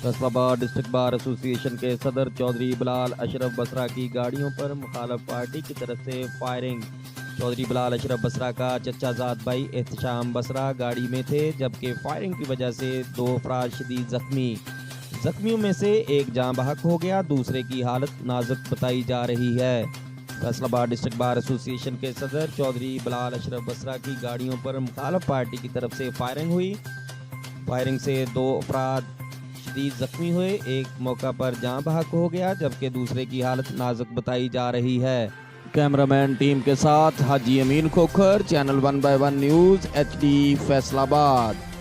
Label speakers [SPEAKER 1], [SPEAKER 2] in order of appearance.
[SPEAKER 1] Faisalabad district bar association के सदर चौधरी बिलाल अशरफ बसरा की गाड़ियों पर मुखालफ पार्टी की तरफ से फायरिंग। चौधरी बिलाल अशरफ बसरा का चचाजाद भाई एहतशाम बसरा गाड़ी में थे, जबकि फायरिंग की वजह से 2 अफराद शदीद जख्मी। जख्मियों में से एक जाँ बहक हो गया, दूसरे की हालत नाजुक बताई जा रही है। फैसलाबाद डिस्ट्रिक्ट बार एसोसिएशन के सदर चौधरी बिलाल अशरफ बसरा की गाड़ियों पर मुखालफ पार्टी की तरफ से फायरिंग हुई। फायरिंग से 2 अफराद शदीद जख्मी हुए, एक मौका पर जाँ बहक हो गया, जबकि दूसरे की हालत नाजुक बताई जा रही है। कैमरामैन टीम के साथ Haji Amin Khokhar, channel 1/1 news HD Faisalabad.